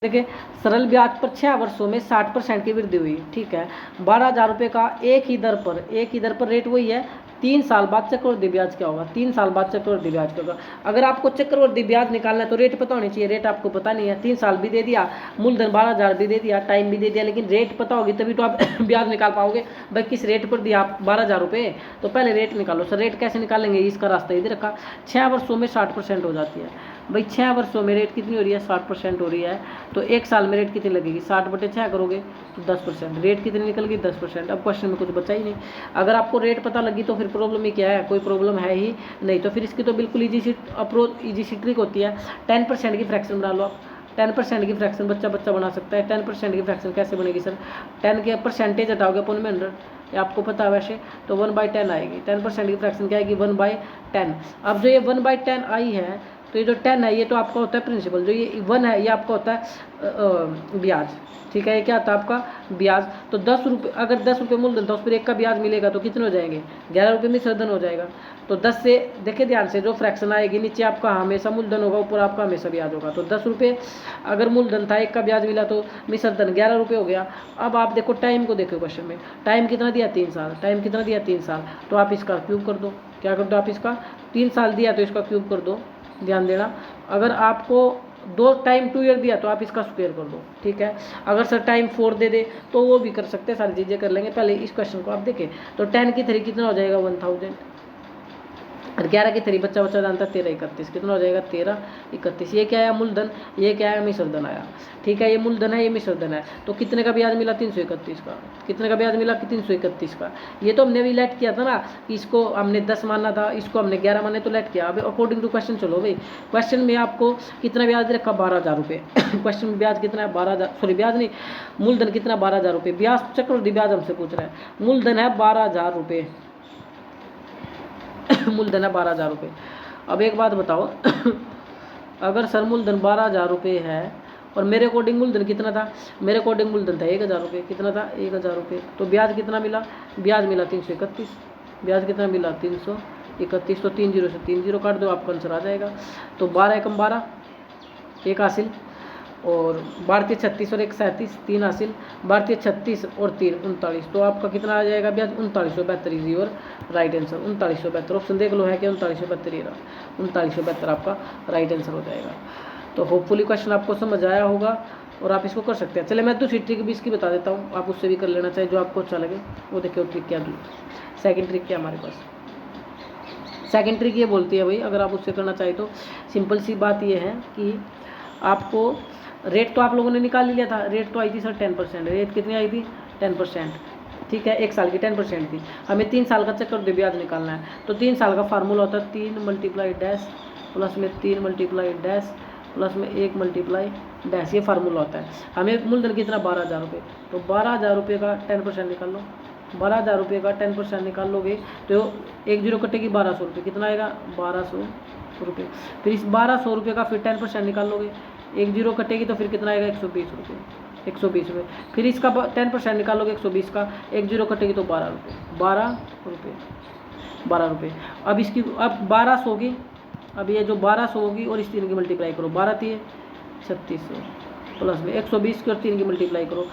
देखिए सरल ब्याज पर 6 वर्षों में 60% की वृद्धि हुई, ठीक है। 12,000 रुपये का एक ही दर पर रेट वही है। 3 साल बाद चक्रवृद्धि ब्याज क्या होगा, 3 साल बाद चक्रवृद्धि ब्याज क्या होगा। अगर आपको चक्रवृद्धि ब्याज निकालना है तो रेट पता होनी चाहिए, रेट आपको पता नहीं है। 3 साल भी दे दिया, मूलधन 12,000 भी दे दिया, टाइम भी दे दिया, लेकिन रेट पता होगी तभी तो आप ब्याज निकाल पाओगे। भाई किस रेट पर दिया आप 12,000 रुपये, तो पहले रेट निकालो। सर रेट कैसे निकालेंगे, इसका रास्ता इधर रखा। 6 वर्षों में 60% हो जाती है। भाई 6 वर्षों में रेट कितनी हो रही है, 60% हो रही है। तो 1 साल में रेट कितनी लगेगी, 60/6 करोगे तो 10%। रेट कितनी निकल गई, 10%। अब क्वेश्चन में कुछ बचा ही नहीं। अगर आपको रेट पता लगी तो फिर प्रॉब्लम ही क्या है, कोई प्रॉब्लम है ही नहीं। तो फिर इसकी तो बिल्कुल ईजी सी ट्रिक होती है। 10% की फ्रैक्शन बना लो आप। 10% की फ्रैक्शन बच्चा बना सकता है। 10% की फ्रैक्शन कैसे बनेगी सर, 10 के परसेंटेज हटाओगे अपन में 100, ये आपको पता है वैसे, तो 1/10 आएगी। 10% की फ्रैक्शन क्या आएगी, 1/10। अब जो ये 1/10 आई है, तो ये जो 10 है ये तो आपका होता है प्रिंसिपल, जो ये 1 है ये आपका होता है ब्याज, ठीक है। ये क्या होता है आपका ब्याज। तो 10 रुपये, अगर 10 रुपये मूलधन था उस पर 1 का ब्याज मिलेगा तो कितने हो जाएंगे, 11 रुपये मिश्रधन हो जाएगा। तो 10 से देखिए ध्यान से, जो फ्रैक्शन आएगी नीचे आपका हमेशा मूलधन होगा, ऊपर आपका हमेशा ब्याज होगा। तो 10 रुपये अगर मूलधन था, 1 का ब्याज मिला तो मिश्रधन 11 रुपये हो गया। अब आप देखो टाइम को, देखो क्वेश्चन में टाइम कितना दिया, 3 साल। टाइम कितना दिया, 3 साल। तो आप इसका क्यूब कर दो। क्या कर दो आप इसका, 3 साल दिया तो इसका क्यूब कर दो। ध्यान देना, अगर आपको 2 ईयर दिया तो आप इसका स्क्वायर कर दो, ठीक है। अगर सर टाइम 4 दे दे तो वो भी कर सकते हैं, सारी चीज़ें कर लेंगे। पहले इस क्वेश्चन को आप देखें तो 10 की 3 कितना हो जाएगा, 1000। और 11 की 3 बच्चा जानता है 13 31, कितना हो जाएगा 13 31। ये क्या है मूलधन, ये क्या है मिश्रधन आया, ठीक है। ये मूलधन है, ये मिश्रधन है। तो कितने का ब्याज मिला, 331 का। कितने का ब्याज मिला, 331 का। ये तो हमने अभी लेट किया था ना, कि इसको हमने 10 माना था, इसको हमने 11 माने, तो लेट किया। अब अकॉर्डिंग टू क्वेश्चन चलो भाई। क्वेश्चन में आपको कितना ब्याज रखा, 12,000 रुपये। क्वेश्चन में ब्याज कितना है, 12,000, सॉरी ब्याज नहीं, मूलधन कितना, 12,000 रुपये। ब्याज चक्रवृद्धि ब्याज हमसे पूछ रहा है। मूलधन है 12,000 रुपये, मूलधन है 12,000 रुपये। अब एक बात बताओ, अगर सर मूलधन 12,000 रुपये है और मेरे अकॉर्डिंग मूलधन कितना था, मेरे अकॉर्डिंग मूलधन था 1,000 रुपये। कितना था, 1,000 रुपये। तो ब्याज कितना मिला, ब्याज मिला 331। ब्याज कितना मिला, 331। तो 3 जीरो से 3 जीरो काट दो, आपका आंसर आ जाएगा। तो 12 एकम 12, 1 हासिल, और 12 36 और 1 37, 3 हासिल। 12 36 और 3 39। तो आपका कितना आ जाएगा ब्याज, 3972 is your right answer. 3972 option देख लो है कि 3972 ही रहा, 3972 आपका राइट आंसर हो जाएगा। तो होपफुली क्वेश्चन आपको समझ आया होगा और आप इसको कर सकते हैं। चले मैं दूसरी ट्रिक भी इसकी बता देता हूँ, आप उससे भी कर लेना चाहिए, जो आपको अच्छा लगे वो देखिए। वो ट्रिक क्या, सेकेंड ट्रिक क्या हमारे पास, सेकेंड ट्रिक ये बोलती है भाई, अगर आप उससे करना चाहें तो सिंपल सी बात ये है कि आपको रेट तो आप लोगों ने निकाल लिया था। रेट तो आई थी सर 10%। रेट कितनी आई थी, 10%, ठीक है। 1 साल की 10% थी। हमें 3 साल का चक्रवृद्धि ब्याज निकालना है। तो 3 साल का फार्मूला होता है 3 मल्टीप्लाई डैश प्लस में 3 मल्टीप्लाई डैश प्लस में 1 मल्टीप्लाई डैश, ये फार्मूला होता है। हमें मूलधन कितना, 12,000 रुपये। तो 12,000 रुपये का 10% निकाल लो। 12,000 रुपये का 10% निकाल लोगे तो 1 जीरो कटेगी, 1200 रुपये। कितना आएगा, 1200 रुपये। फिर इस 1200 रुपये का फिर 10% निकाल लोगे, 1 जीरो कटेगी तो फिर कितना आएगा, 120 रुपये। 120 रुपये। फिर इसका 10% निकालोगे 120 का, 1 जीरो कटेगी तो 12 रुपये। 12 रुपये, 12 रुपये। अब इसकी, अब 1200 की, अब ये जो 1200 होगी और इस 3 की मल्टीप्लाई करो, 12 थी 3600 प्लस में 120 की और 3 की मल्टीप्लाई करो,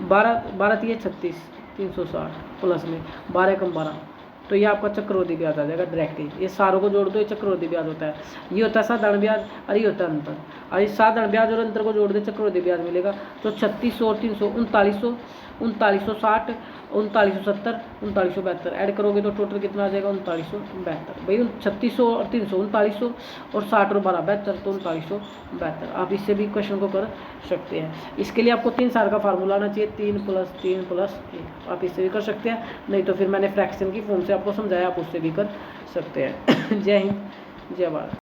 12 थी 36, 360 प्लस में 12 कम 12। तो ये आपका चक्रवृद्धि ब्याज आ जाएगा डायरेक्टली। ये सारों को जोड़ दो, ये चक्रवृद्धि ब्याज होता है। ये होता है साधारण ब्याज और ये होता है अंतर। और इस साधारण ब्याज और अंतर को जोड़ दे, चक्रवृद्धि ब्याज मिलेगा। तो 3600 और 300 3900, 3960, 3970, 3972 ऐड करोगे तो टोटल कितना आ जाएगा, 3972। भाई 3600 और 300 3900 और 60 और 12 72, तो 3972। आप इससे भी क्वेश्चन को कर सकते हैं। इसके लिए आपको 3 साल का फार्मूला आना चाहिए, 3 + 3 + 1। आप इससे भी कर सकते हैं, नहीं तो फिर मैंने फ्रैक्शन की फॉर्म से आपको समझाया, आप उससे भी कर सकते हैं। जय हिंद, जय भारत।